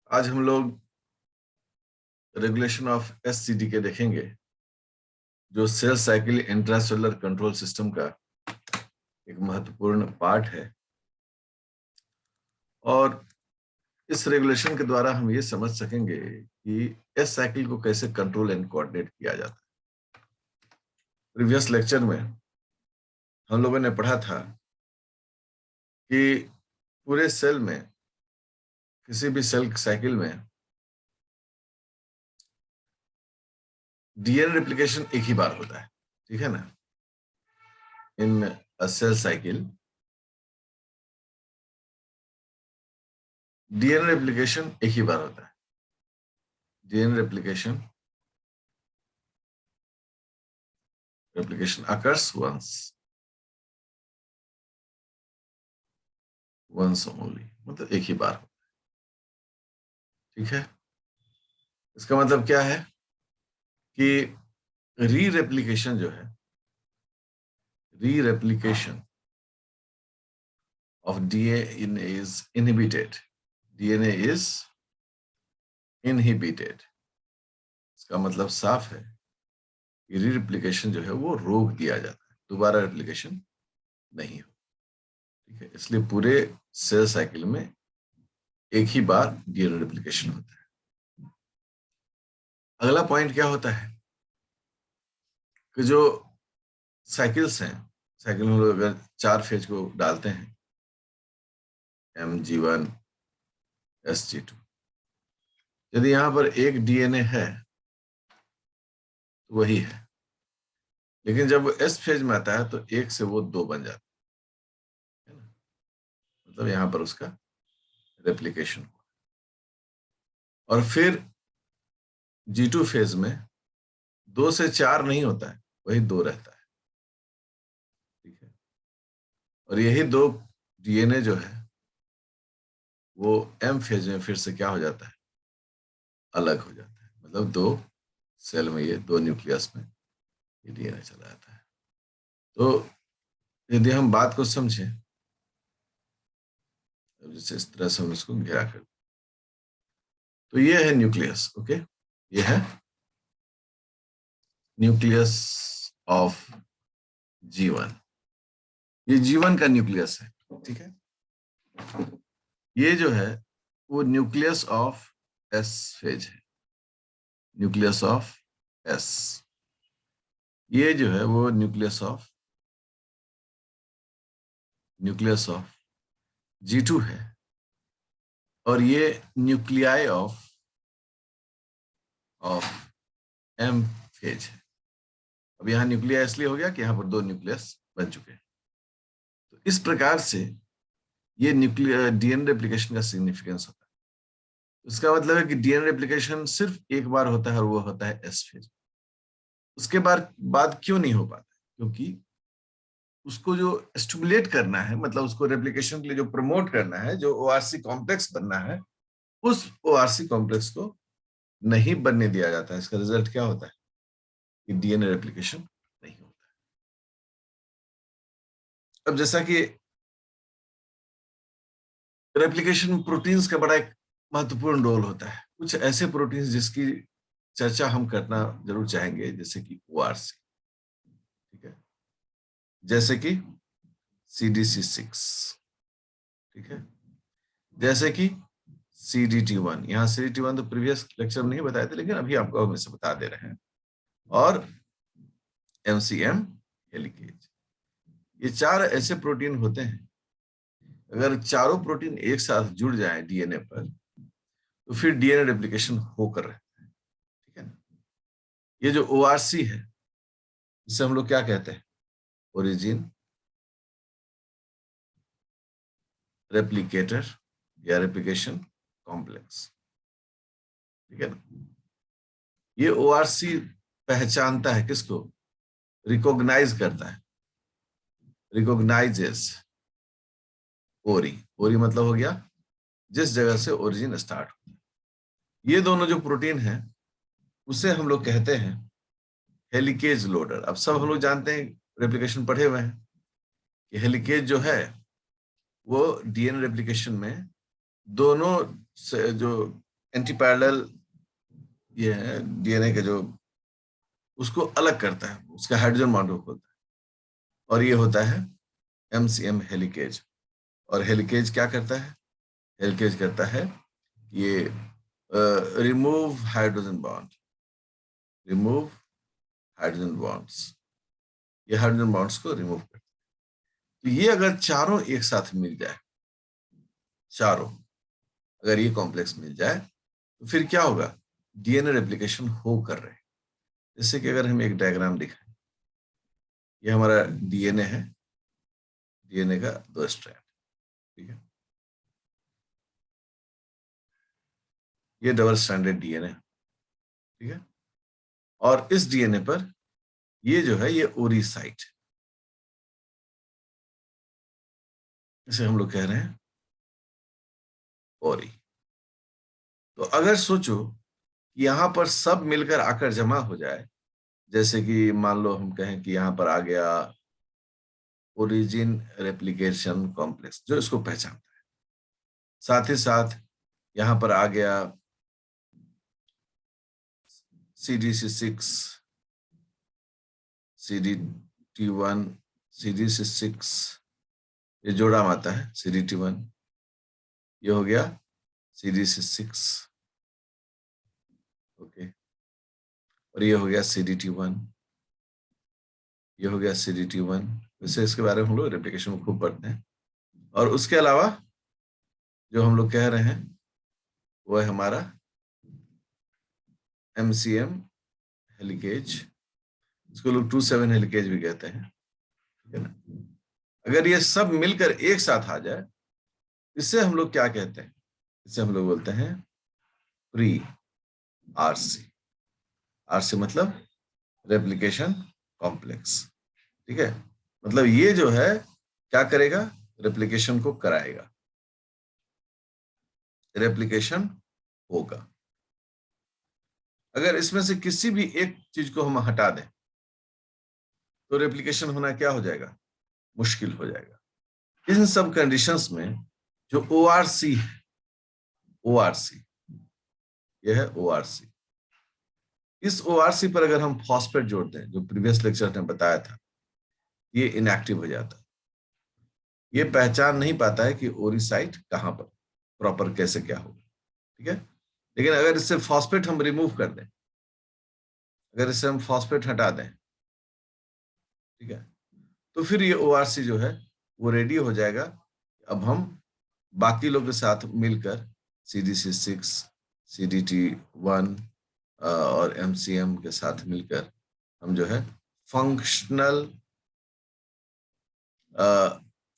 आज हम लोग रेगुलेशन ऑफ एससीडीके देखेंगे, जो cell cycle intracellular control system का एक महत्वपूर्ण पार्ट है। और इस रेगुलेशन के द्वारा हम ये समझ सकेंगे कि एस साइकिल को कैसे कंट्रोल एंड कोऑर्डिनेट किया जाता है। प्रीवियस लेक्चर में हम लोगों ने पढ़ा था कि पूरे सेल में, किसी भी सेल साइकिल में डीएनए रेप्लिकेशन एक ही बार होता है, ठीक है ना। इन अ सेल साइकिल डीएनए रेप्लिकेशन एक ही बार होता है। DNA replication occurs once only, मतलब एक ही बार होता है, ठीक है। इसका मतलब क्या है कि री रेप्लिकेशन जो है, री replication of DNA is inhibited. DNA is inhibited. इसका मतलब साफ है कि री रेप्लिकेशन जो है वो रोक दिया जाता है, दोबारा रेप्लिकेशन नहीं हो, ठीक है। इसलिए पूरे सेल साइकिल में एक ही बार डीएनए रेप्लिकेशन होता है। अगला पॉइंट क्या होता है कि जो साइकिल्स हैं, साइकिल में लोग अगर 4 फेज को डालते हैं, mg1 sg2, यदि यहां पर एक डीएनए है तो वही है, लेकिन जब वो एस फेज में आता है तो एक से वो 2 बन जाता है ना, मतलब यहां पर उसका रेप्लिकेशन हुआ। और फिर G2 फेज में 2 से 4 नहीं होता है, वही 2 रहता है, ठीक है। और यही 2 डीएनए जो है वो M फेज में फिर से क्या हो जाता है, अलग हो जाता है, मतलब 2 सेल में, ये 2 न्यूक्लियस में ये डीएनए चला जाता है। तो यदि हम बात को समझें, जैसे इस तरह से हम इसको घेरा कर, तो ये है न्यूक्लियस, ओके, ये है न्यूक्लियस ऑफ G1, ये G1 का न्यूक्लियस है, ठीक है। ये जो है वो न्यूक्लियस ऑफ S फेज है, न्यूक्लियस ऑफ S। ये जो है वो न्यूक्लियस ऑफ G2 है, और ये न्यूक्लियाई ऑफ M फेज है। अब यहाँ न्यूक्लिया इसलिए हो गया कि यहाँ पर 2 न्यूक्लियस बन चुके हैं। तो इस प्रकार से ये न्यूक्लियर डीएनए रेप्लिकेशन का सिग्निफिकेंस होता है। इसका मतलब है कि डीएनए रेप्लिकेशन सिर्फ एक बार होता है और वो होता है एस फेज। उसके बाद क्यों नहीं हो पाता, क्योंकि उसको जो स्टिमुलेट करना है, मतलब उसको रेप्लिकेशन के लिए जो प्रमोट करना है, जो ओआरसी कॉम्प्लेक्स बनना है, उस ओआरसी कॉम्प्लेक्स को नहीं बनने दिया जाता है। इसका रिजल्ट क्या होता है कि डीएनए रेप्लिकेशन नहीं होता है। अब जैसा कि रेप्लिकेशन प्रोटीन्स का बड़ा एक महत्वपूर्ण रोल होता है, कुछ ऐसे प्रोटीन्स जिसकी चर्चा हम करना जरूर चाहेंगे, जैसे कि ओआरसी, ठीक है, जैसे कि CDC6, ठीक है, जैसे कि CDT1। यहाँ CDT1 तो प्रीवियस लेक्चर में नहीं बताए थे, लेकिन अभी आपको हम इसे बता दे रहे हैं। और MCM हेलिकेज, ये 4 ऐसे प्रोटीन होते हैं, अगर चारों प्रोटीन एक साथ जुड़ जाए डीएनए पर तो फिर डीएनए रेप्लिकेशन होकर रहता है, ठीक है ना। ये जो ओआरसी है, इसे हम लोग क्या कहते हैं, ओरिजिन रेप्लिकेटर या रेप्लिकेशन कॉम्प्लेक्स, ठीक है ना। ये ओआरसी पहचानता है किसको, रिकॉग्नाइज करता है, रिकॉग्नाइजेस ओरी। ओरी मतलब हो गया जिस जगह से ओरिजिन स्टार्ट होता है। ये दोनों जो प्रोटीन है उसे हम लोग कहते हैं हेलिकेज लोडर। अब सब हम लोग जानते हैं, रेप्लिकेशन पढ़े हुए हैं, कि हेलिकेज जो है वो डीएनए रेप्लिकेशन में दोनों से जो एंटी पैरेलल ये है डीएनए के जो उसको अलग करता है, उसका हाइड्रोजन बॉन्ड होता है, और ये होता है एमसीएम हेलिकेज। और हेलिकेज क्या करता है? हेलिकेज करता है ये remove hydrogen bond, remove hydrogen bonds, ये हाइड्रोजन बॉन्ड्स को रिमूव करता है। तो ये अगर चारों एक साथ मिल जाए, चारों अगर ये कॉम्प्लेक्स मिल जाए तो फिर क्या होगा? डीएनए रेप्लिकेशन हो कर रहे हैं। जैसे कि अगर हम एक डायग्राम दिखाएं, ये हमारा डीएनए है, डीएनए का 2 स्ट्रैंड, ठीक है, ये डबल स्ट्रैंडेड डीएनए, ठीक है, और इस डीएनए पर ये जो है ये ओरी साइट, इसे हम लोग कह रहे हैं ओरी। तो अगर सोचो कि यहां पर सब मिलकर आकर जमा हो जाए, जैसे कि मान लो हम कहें कि यहां पर आ गया ओरिजिन रेप्लिकेशन कॉम्प्लेक्स जो इसको पहचानता है, साथ ही साथ यहां पर आ गया CDC6, CDT1, CDC6, ये जोड़ा में आता है CDT1, ये हो गया CDC6, ओके, और ये हो गया CDT1, ये हो गया CDT1। वैसे इसके बारे में हम लोग रेप्लिकेशन में खूब पढ़ते हैं। और उसके अलावा जो हम लोग कह रहे हैं वो है हमारा MCM हेलिकेज, इसको लोग 27 हेलिकेज भी कहते हैं, ठीक है ना। अगर ये सब मिलकर एक साथ आ जाए, इससे हम लोग क्या कहते हैं? इसे हम लोग बोलते हैं प्री आरसी। आरसी मतलब रेप्लिकेशन कॉम्प्लेक्स, ठीक है, मतलब ये जो है क्या करेगा? रेप्लिकेशन को कराएगा, रेप्लिकेशन होगा। अगर इसमें से किसी भी एक चीज को हम हटा दें तो रेप्लिकेशन होना क्या हो जाएगा? मुश्किल हो जाएगा। इन सब कंडीशंस में जो ओआरसी है, ओआरसी, यह है ओआरसी, इस ओआरसी पर अगर हम फॉस्फेट जोड़ दें, जो प्रीवियस लेक्चर ने बताया था, ये इनएक्टिव हो जाता है, ये पहचान नहीं पाता है कि ओरी साइट कहां पर प्रॉपर कैसे क्या होगा, ठीक है। लेकिन अगर इससे फॉस्फेट हम रिमूव कर दें, अगर इससे हम फॉस्फेट हटा दें, ठीक है, तो फिर ये ओआरसी जो है वो रेडी हो जाएगा। अब हम बाकी लोग के साथ मिलकर CDC6, CDT1 और MCM के साथ मिलकर हम जो है फंक्शनल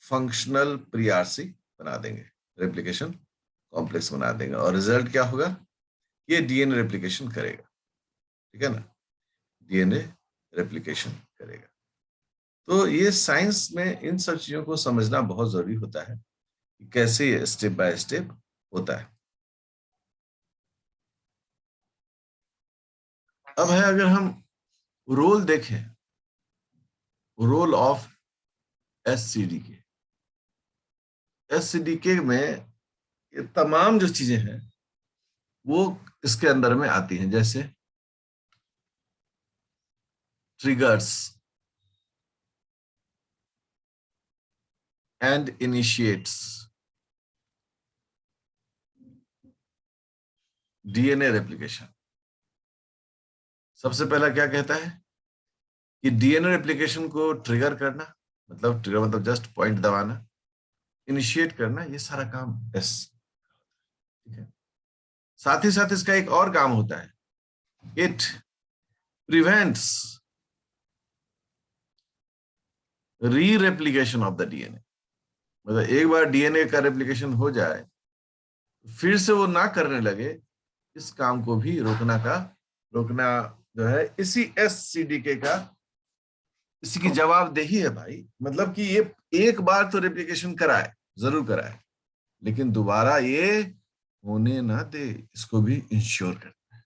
फंक्शनल प्री आरसी बना देंगे, रेप्लिकेशन कॉम्प्लेक्स बना देंगे, और रिजल्ट क्या होगा? ये डीएनए रेप्लिकेशन करेगा, ठीक है ना, डीएनए रेप्लिकेशन करेगा। तो ये साइंस में इन सब चीजों को समझना बहुत जरूरी होता है कि कैसे ये स्टेप बाय स्टेप होता है। अब है अगर हम रोल देखें, रोल ऑफ SCDK, SCDK में ये तमाम जो चीजें हैं वो इसके अंदर में आती हैं, जैसे triggers and initiates DNA replication. सबसे पहला क्या कहता है कि डीएनए रेप्लिकेशन को ट्रिगर करना, मतलब ट्रिगर मतलब जस्ट पॉइंट दबाना, इनिशिएट करना, ये सारा काम एस, ठीक है। साथ ही साथ इसका एक और काम होता है, इट प्रिवेंट्स री रेप्लिकेशन ऑफ द डीएनए। मतलब एक बार डीएनए का रेप्लिकेशन हो जाए फिर से वो ना करने लगे, इस काम को भी रोकना जो है इसी SCDK का, इसी की जवाबदेही है भाई। मतलब कि ये एक बार तो रेप्लिकेशन कराए, जरूर कराए, लेकिन दोबारा ये होने ना दे, इसको भी इंश्योर करता है।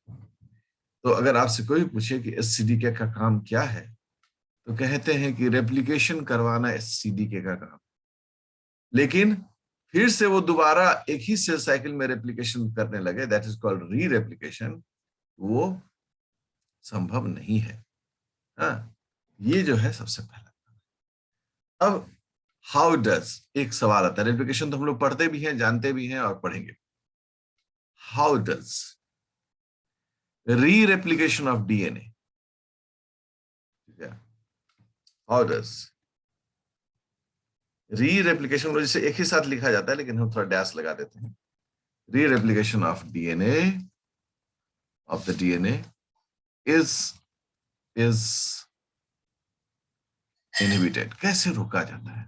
तो अगर आपसे कोई पूछे कि SCDK का काम क्या है, तो कहते हैं कि रेप्लिकेशन करवाना SCDK का काम, लेकिन फिर से वो दोबारा एक ही सेल साइकिल में रेप्लिकेशन करने लगे, दैट इज कॉल्ड री रेप्लिकेशन, वो संभव नहीं है। हाँ, ये जो है सबसे पहला। अब हाउ डज, एक सवाल आता है, रेप्लिकेशन तो हम लोग पढ़ते भी हैं, जानते भी हैं और पढ़ेंगे। हाउ डज री replication of DNA, how does री रेप्लिकेशन, जैसे एक ही साथ लिखा जाता है लेकिन हम थोड़ा डैश लगा देते हैं, री replication of DNA, of the DNA is inhibited, कैसे रोका जाता है?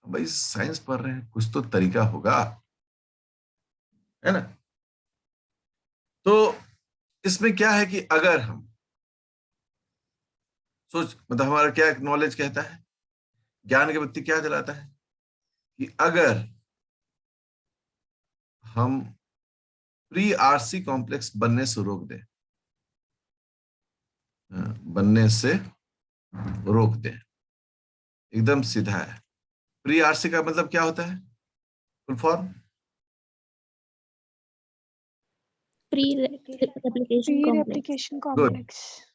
भाई साइंस पढ़ रहे हैं, कुछ तो तरीका होगा, है ना? तो इसमें क्या है कि अगर हम सोच, मतलब हमारा क्या नॉलेज कहता है, ज्ञान की बत्ती क्या जलाता है कि अगर हम प्री आरसी कॉम्प्लेक्स बनने से रोक दें, बनने से रोक दें, एकदम सीधा है। प्री आरसी का मतलब क्या होता है, full form? Pre replication complex. Good.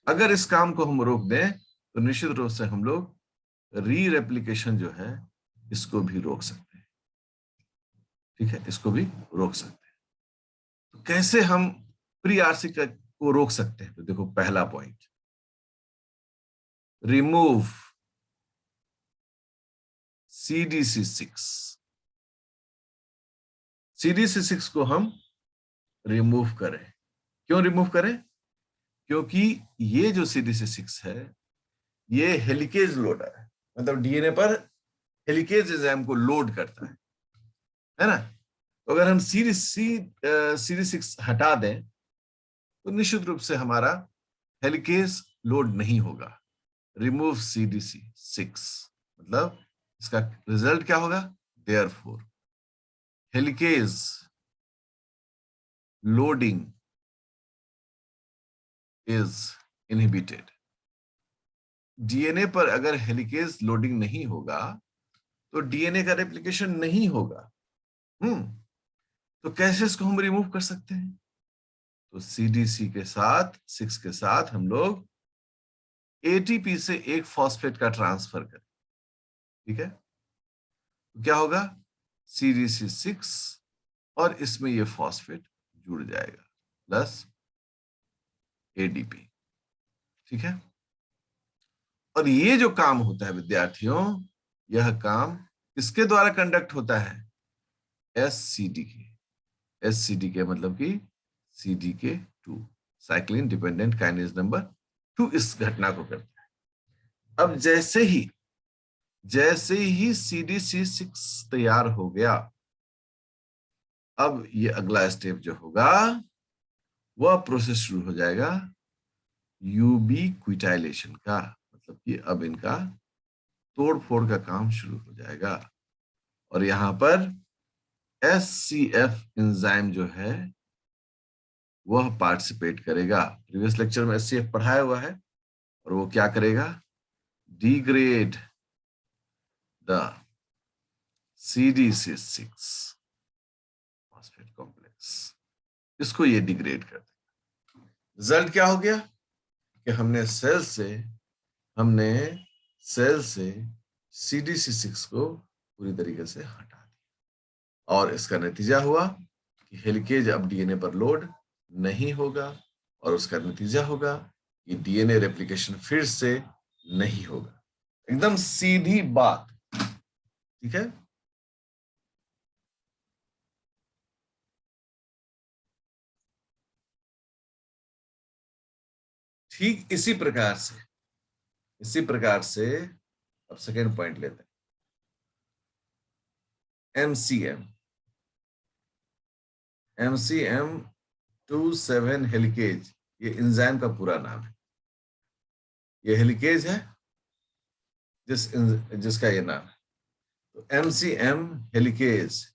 अगर इस काम को हम रोक दें तो निश्चित रूप से हम लोग री रेप्लिकेशन जो है इसको भी रोक सकते हैं। ठीक है, इसको भी रोक सकते हैं। तो कैसे हम प्री आरसी को रोक सकते हैं? तो देखो, पहला पॉइंट, रिमूव CDC6। CDC6 को हम रिमूव करें। क्यों रिमूव करें? क्योंकि ये जो CDC6 है ये हेलिकेज लोडर है, मतलब डीएनए पर हेलिकेज एंजाइम को लोड करता है ना? तो अगर हम CD6 हटा दें तो निश्चित रूप से हमारा हेलिकेज लोड नहीं होगा। रिमूव CDC6 मतलब इसका रिजल्ट क्या होगा? Therefore helicase loading is inhibited. DNA पर अगर हेलिकेज लोडिंग नहीं होगा तो डीएनए का रेप्लिकेशन नहीं होगा। तो कैसे इसको हम रिमूव कर सकते हैं? तो CDC के साथ 6 के साथ हम लोग ATP से एक फॉस्फेट का ट्रांसफर करें। ठीक है, तो क्या होगा? CDC6 और इसमें ये फॉस्फेट जुड़ जाएगा प्लस ADP। ठीक है, और ये जो काम होता है विद्यार्थियों, यह काम किसके द्वारा कंडक्ट होता है? SCD के मतलब कि CDK2, cyclin dependent kinase number 2 इस घटना को करता है। अब जैसे ही CDC6 तैयार हो गया, अब ये अगला स्टेप जो होगा वह प्रोसेस शुरू हो जाएगा यूबीक्विटाइलेशन का, मतलब कि अब इनका तोड़ फोड़ का काम शुरू हो जाएगा। और यहां पर SCF एंजाइम जो है वह पार्टिसिपेट करेगा। प्रीवियस लेक्चर में SCF पढ़ाया हुआ है, और वो क्या करेगा? Degrade the CDC6 phosphate complex, इसको ये डिग्रेड कर देगा। रिजल्ट क्या हो गया कि हमने सेल से CDC6 को पूरी तरीके से हटा दिया, और इसका नतीजा हुआ कि हेलिकेज अब डीएनए पर लोड नहीं होगा, और उसका नतीजा होगा कि डीएनए रेप्लिकेशन फिर से नहीं होगा। एकदम सीधी बात। ठीक है, ठीक इसी प्रकार से अब सेकेंड पॉइंट लेते हैं, MCM27 हेलिकेज, ये एंजाइम का पूरा नाम है। ये हेलिकेज है जिसका ये नाम है। तो MCM हेलिकेज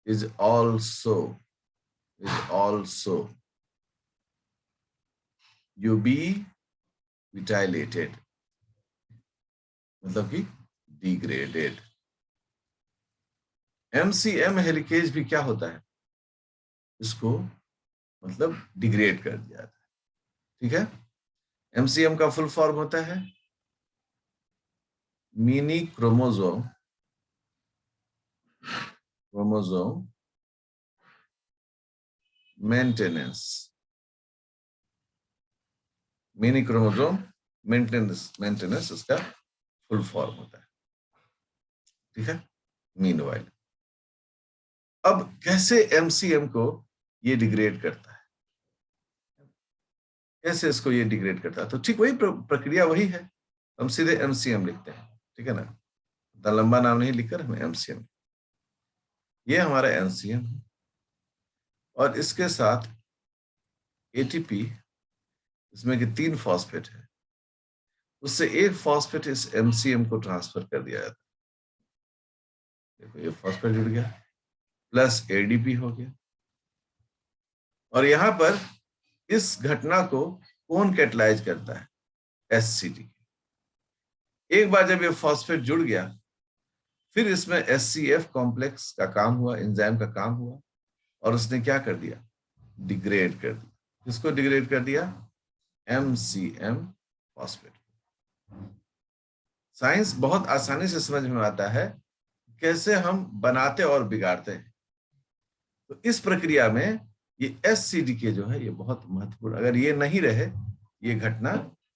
is also यूबीक्विटाइलेटेड, मतलब कि डिग्रेडेड। MCM हेलिकेज भी क्या होता है, इसको मतलब डिग्रेड कर दिया जाता है, ठीक है। MCM का फुल फॉर्म होता है mini chromosome maintenance, mini chromosome maintenance इसका फुल फॉर्म होता है, ठीक है। मीनवाइल अब कैसे MCM को ये डिग्रेड करता है, कैसे इसको ये डिग्रेड करता है, तो ठीक वही प्रक्रिया वही है, हम सीधे MCM लिखते हैं, ठीक है ना, इतना लंबा नाम नहीं लिखकर हमें MCM, ये हमारा MCM है और इसके साथ ATP, इसमें कि 3 फॉस्फेट है, उससे एक फॉस्फेट इस MCM को ट्रांसफर कर दिया जाता है, देखो ये फॉस्फेट जुड़ गया प्लस ADP हो गया, और यहां पर इस घटना को कौन कैटलाइज करता है, SCD। एक बार जब ये फॉस्फेट जुड़ गया फिर इसमें SCF कॉम्प्लेक्स का काम हुआ, एंजाइम का काम हुआ, और उसने क्या कर दिया, डिग्रेड कर दिया, किसको डिग्रेड कर दिया, MCM फॉस्फेट। साइंस बहुत आसानी से समझ में आता है कैसे हम बनाते और बिगाड़ते हैं, तो इस प्रक्रिया में ये SCDK जो है ये बहुत महत्वपूर्ण, अगर ये नहीं रहे ये घटना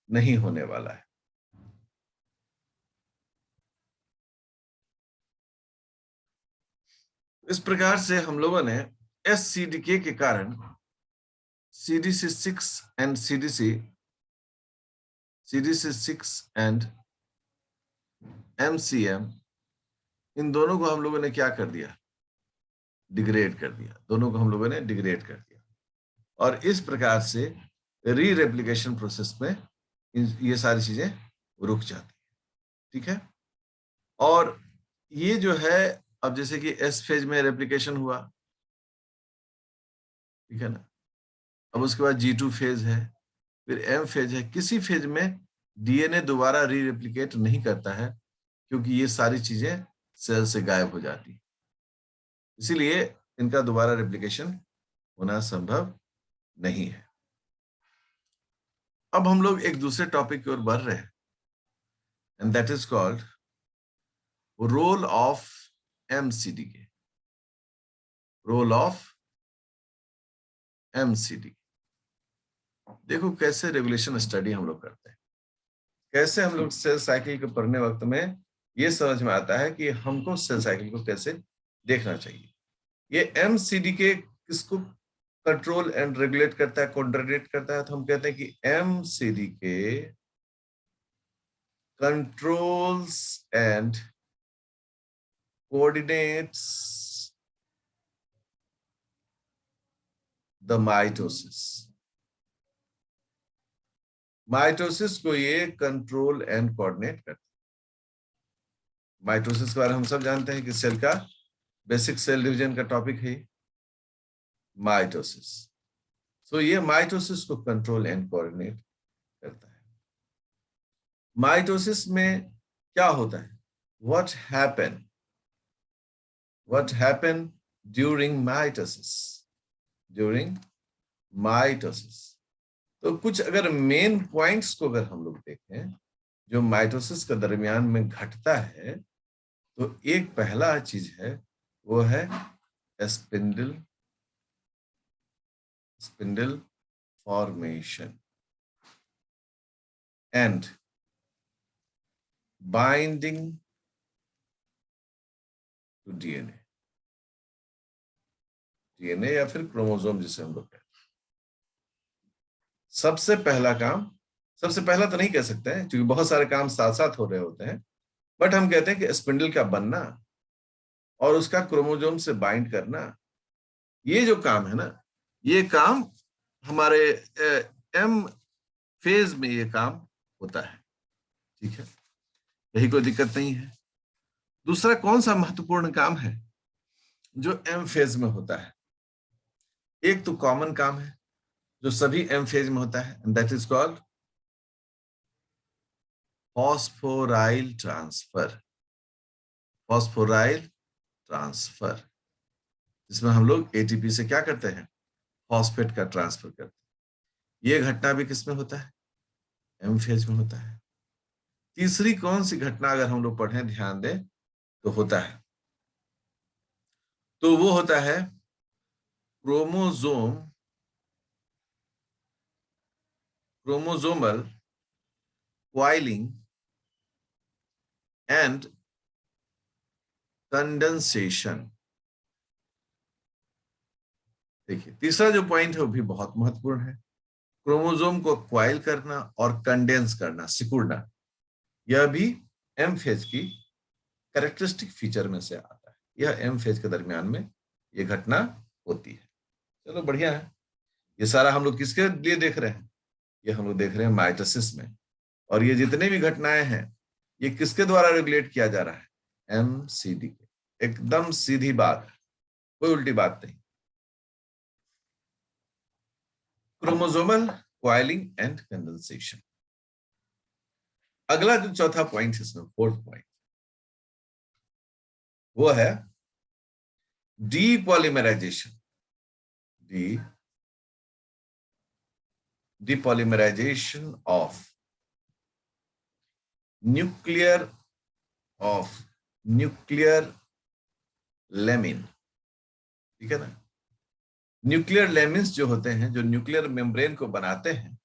नहीं होने वाला है। इस प्रकार से हम लोगों ने SCDK के कारण CDC6 and CDC6 and MCM, इन दोनों को हम लोगों ने क्या कर दिया, डिग्रेड कर दिया, दोनों को हम लोगों ने डिग्रेड कर दिया, और इस प्रकार से री रेप्लिकेशन प्रोसेस में ये सारी चीजें रुक जाती है, ठीक है। और ये जो है अब जैसे कि S फेज में रेप्लिकेशन हुआ, ठीक है ना, अब उसके बाद G2 फेज है, फिर M फेज है, किसी फेज में DNA दोबारा री रेप्लिकेट नहीं करता है क्योंकि ये सारी चीजें सेल से गायब हो जाती है, इसीलिए इनका दोबारा रेप्लिकेशन होना संभव नहीं है। अब हम लोग एक दूसरे टॉपिक की ओर बढ़ रहे हैं, and that is called role of MCDK, role of MCDK। देखो कैसे रेगुलेशन स्टडी हम लोग करते हैं, कैसे हम लोग सेल साइकिल को पढ़ने वक्त में ये समझ में आता है कि हमको सेल साइकिल को कैसे देखना चाहिए। ये MCDK किसको कंट्रोल एंड रेगुलेट करता है, कोऑर्डिनेट करता है, तो हम कहते हैं कि MCDK controls and coordinates the mitosis। Mitosis को ये कंट्रोल एंड कोऑर्डिनेट करता है। माइटोसिस के बारे में हम सब जानते हैं कि सेल का बेसिक सेल डिवीजन का टॉपिक है माइटोसिस, तो ये माइटोसिस को कंट्रोल एंड कोऑर्डिनेट करता है। माइटोसिस में क्या होता है, what happened during mitosis, तो कुछ अगर मेन पॉइंट्स को अगर हम लोग देखें जो माइटोसिस के दरमियान में घटता है, तो एक पहला चीज है वो है spindle formation and binding to DNA या फिर क्रोमोसोम जिसे हम लोग कहते हैं। सबसे पहला तो नहीं कह सकते हैं क्योंकि बहुत सारे काम साथ साथ हो रहे होते हैं, बट हम कहते हैं कि स्पिंडल का बनना और उसका क्रोमोसोम से बाइंड करना, ये जो काम है ना, ये काम हमारे M फेज में ये काम होता है, ठीक है, यही कोई दिक्कत नहीं है। दूसरा कौन सा महत्वपूर्ण काम है जो M फेज में होता है, एक तो कॉमन काम है जो सभी M फेज में होता है, and that is called phosphoryl transfer. Transfer, जिसमें हम लोग एटीपी से क्या करते हैं, फॉस्फेट का ट्रांसफर करते हैं। ये घटना भी किसमें होता है, एम फेज में होता है। तीसरी कौन सी घटना अगर हम लोग पढ़ें, ध्यान दें, तो होता है, तो वो होता है क्रोमोजोमल क्वाइलिंग एंड कंडेंसेशन। देखिए तीसरा जो पॉइंट है वो भी बहुत महत्वपूर्ण है। क्रोमोसोम को क्वाइल करना और कंडेंस करना, सिकुड़ना, यह भी एम फेज की कैरेक्टरिस्टिक फीचर में से आता है। यह एम फेज के दरमियान में यह घटना होती है। चलो बढ़िया है। ये सारा हम लोग किसके लिए देख रहे हैं, ये हम लोग देख रहे हैं माइटोसिस में। और ये जितने भी घटनाएं हैं ये किसके द्वारा रेगुलेट किया जा रहा है, एमसीडी के। एकदम सीधी बात, कोई उल्टी बात नहीं। Chromosomal coiling and condensation. अगला जो चौथा पॉइंट है इसमें, फोर्थ पॉइंट, वो है depolymerisation. Depolymerisation of nuclear lamin. ठीक है ना, न्यूक्लियर लेमिन्स जो होते हैं, जो न्यूक्लियर मेम्ब्रेन को बनाते हैं,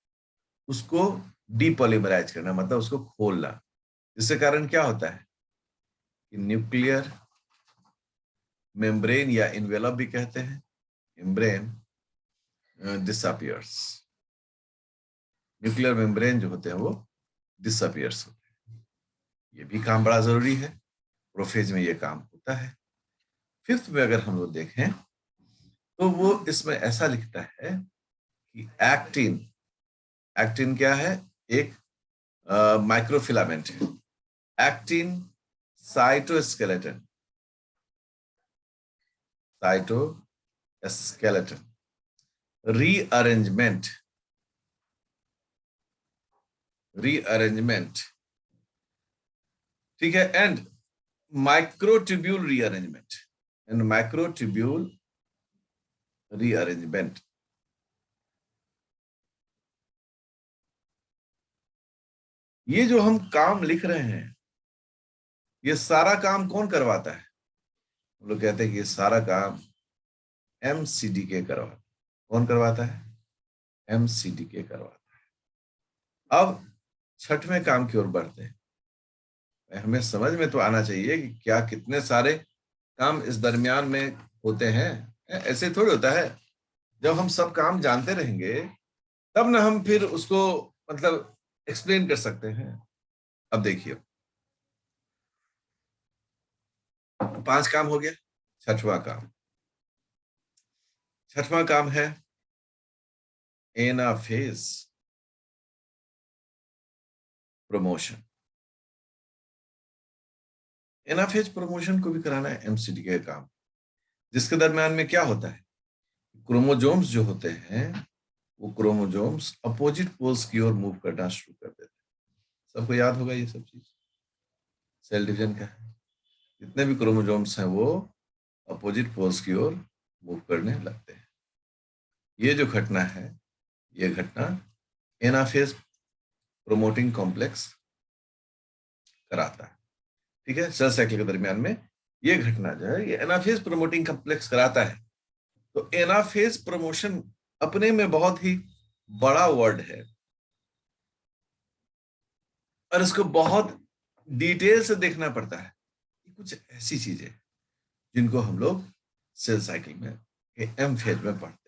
उसको डीपॉलीमराइज करना, मतलब उसको खोलना। इससे कारण क्या होता है कि न्यूक्लियर मेम्ब्रेन या इन्वेलप भी कहते हैं, मेम्ब्रेन डिसअपियर्स। न्यूक्लियर मेम्ब्रेन जो होते हैं वो डिसअपियर्स होते हैं। ये भी काम बड़ा जरूरी है, प्रोफेज में ये काम होता है। फिफ्थ में अगर हम लोग देखें तो वो इसमें ऐसा लिखता है कि एक्टिन क्या है, एक माइक्रोफिलामेंट है। एक्टिन साइटोस्केलेटन रीअरेंजमेंट, ठीक है, एंड माइक्रोट्यूब्यूल रीअरेंजमेंट। ये जो हम काम लिख रहे हैं, ये सारा काम कौन करवाता है, हम लोग कहते हैं कि ये सारा काम एमसीडीके करवाता है। कौन करवाता है, एमसीडीके करवाता है। अब छठवें काम की ओर बढ़ते हैं। हमें समझ में तो आना चाहिए कि क्या कितने सारे काम इस दरमियान में होते हैं। ऐसे थोड़ी होता है, जब हम सब काम जानते रहेंगे तब ना हम फिर उसको मतलब एक्सप्लेन कर सकते हैं। अब देखिए 5 काम हो गया। छठवां काम है एनाफेज प्रमोशन। एनाफेज प्रमोशन को भी कराना है एमसीडी का काम, जिसके दरमियान में क्या होता है, क्रोमोजोम्स जो होते हैं वो क्रोमोजोम्स अपोजिट पोल्स की ओर मूव करना शुरू कर देते हैं। सबको याद होगा ये सब चीज, सेल डिवीजन का है। जितने भी क्रोमोजोम्स हैं वो अपोजिट पोल्स की ओर मूव करने लगते हैं। ये जो घटना है, ये घटना एनाफेज प्रोमोटिंग कॉम्प्लेक्स कराता है। ठीक है, सेल साइकिल के दरमियान में ये घटना जो है ये एनाफेज प्रोमोटिंग कॉम्प्लेक्स कराता है। तो एनाफेज प्रमोशन अपने में बहुत ही बड़ा वर्ड है और इसको बहुत डिटेल से देखना पड़ता है। कुछ ऐसी चीजें जिनको हम लोग सेल साइकिल में एम फेज में पढ़ते हैं।